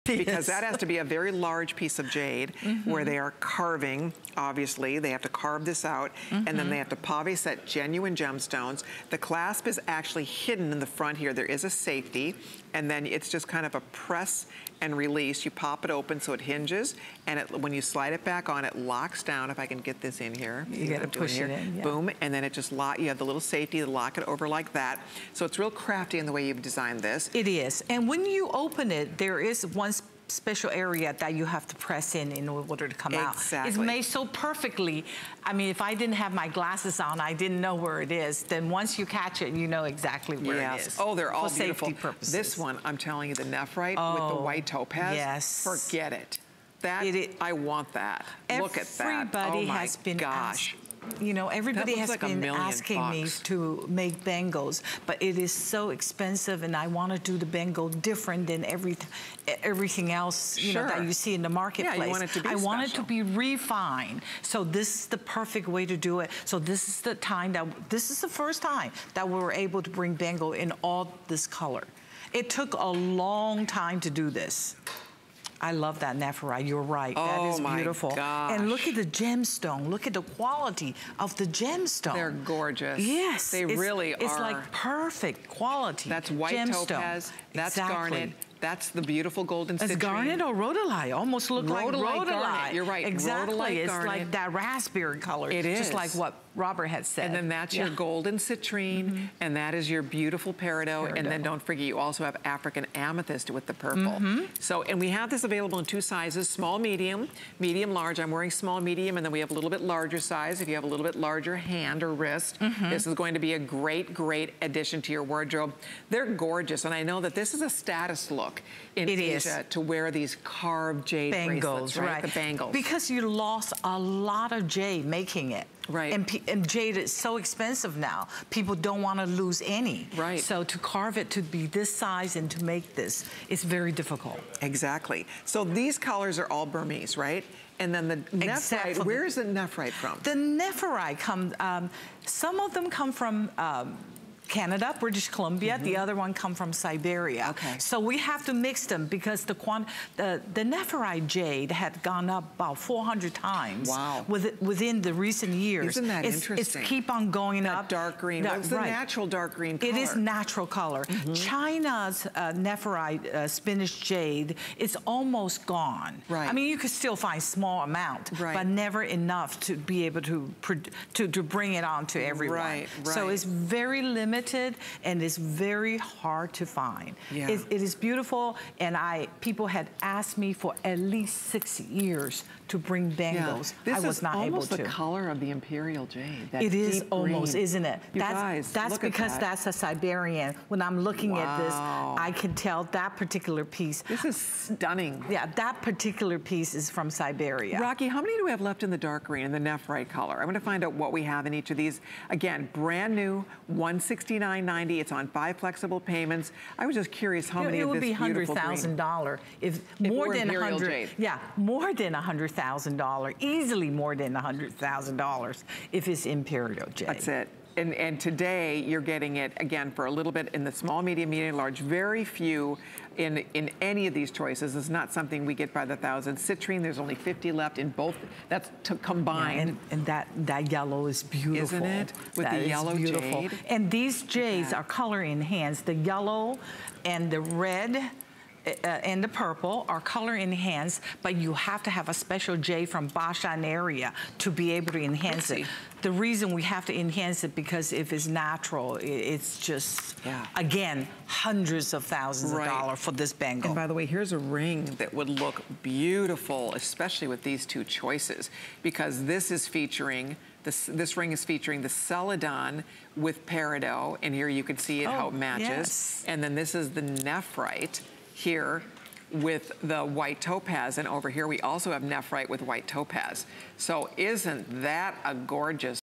Because that has to be a very large piece of jade where they are carving, obviously. They have to carve this out, and then they have to pave set genuine gemstones. The clasp is actually hidden in the front here. There is a safety, and then it's just kind of a press and release. You pop it open so it hinges, and when you slide it back on, it locks down. If I can get this in here. You gotta push it in, yeah. Boom, and then it just you have the little safety to lock it over like that. So it's real crafty in the way you've designed this. It is, and when you open it, there is one special area that you have to press in order to come out. It's made so perfectly. I mean, if I didn't have my glasses on, I didn't know where it is. Then once you catch it, you know exactly where it is. Oh, they're all beautiful. Safety purposes. This one, I'm telling you, the nephrite with the white topaz, forget it. I want that. Look at that. Everybody has been asked. You know, everybody has been asking me to make bangles, but it is so expensive, and I want to do the bangle different than everything else, you know, that you see in the marketplace. Yeah, you want it to be I want it to be refined. So this is the perfect way to do it. So this is the this is the first time that we were able to bring bangle in all this color. It took a long time to do this. I love that nephrite, you're right. That is beautiful. Gosh. And look at the gemstone. Look at the quality of the gemstone. They're gorgeous. Yes. They really are. It's like perfect quality. That's white topaz, that's garnet. That's the beautiful golden citrine. It's garnet or rhodolite. Almost look like rhodolite. You're right. Exactly. Rhodolite it's garnet. like that raspberry color. It is. Just like what Robert had said. And then that's your golden citrine, and that is your beautiful peridot. And then don't forget, you also have African amethyst with the purple. So, and we have this available in two sizes, small, medium, medium, large. I'm wearing small, medium, and then we have a little bit larger size. If you have a little bit larger hand or wrist, this is going to be a great, great addition to your wardrobe. They're gorgeous, and I know that this is a status look in Asia to wear these carved jade bangles, bracelets, right? The bangles. Because you lost a lot of jade making it. Right. And jade is so expensive now. People don't want to lose any. Right. So to carve it to be this size and to make this, it's very difficult. Exactly. So these colors are all Burmese, right? And then the nephrite, where is the nephrite from? The nephrite comes, some of them come from Canada, British Columbia. The other one come from Siberia. Okay. So we have to mix them because the nephrite jade had gone up about 400 times. Wow. Within the recent years. Isn't that interesting? It's keep on going up. Dark green. What's the natural dark green color? It is natural color. China's nephrite spinach jade, it's almost gone. Right. I mean, you could still find small amount, but never enough to be able to bring it on to everyone. Right. So it's very limited, and it's very hard to find. Yeah. It is beautiful, and people had asked me for at least 6 years to bring bangles. Yeah. I was not able to. This is almost the color of the imperial jade. It is almost, isn't it? That's because that's a Siberian. When I'm looking at this, I can tell that particular piece. This is stunning. Yeah, that particular piece is from Siberia. Rocky, how many do we have left in the dark green, in the nephrite color? I'm going to find out what we have in each of these. Again, brand new, $169.90. It's on 5 flexible payments. I was just curious how many of this beautiful green. It would be $100,000 if more than 100. Yeah, more than $100,000. Easily more than $100,000 if it's imperial jade. That's it. And today you're getting it again for a little bit in the small, medium, medium, large. Very few in any of these choices. It's not something we get by the thousands. Citrine, there's only 50 left in both. That's combined. Yeah, and that yellow is beautiful. Isn't it? With the yellow jade. And these jades are color enhanced. The yellow and the red and the purple are color enhanced, but you have to have a special jade from Bashan area to be able to enhance it. The reason we have to enhance it because if it's natural, it's just, again, hundreds of thousands of dollars for this bangle. And by the way, here's a ring that would look beautiful, especially with these two choices, because this is featuring this ring is featuring the celadon with peridot, and here you can see it how it matches. Yes. And then this is the nephrite here with the white topaz, and over here we also have nephrite with white topaz. So isn't that a gorgeous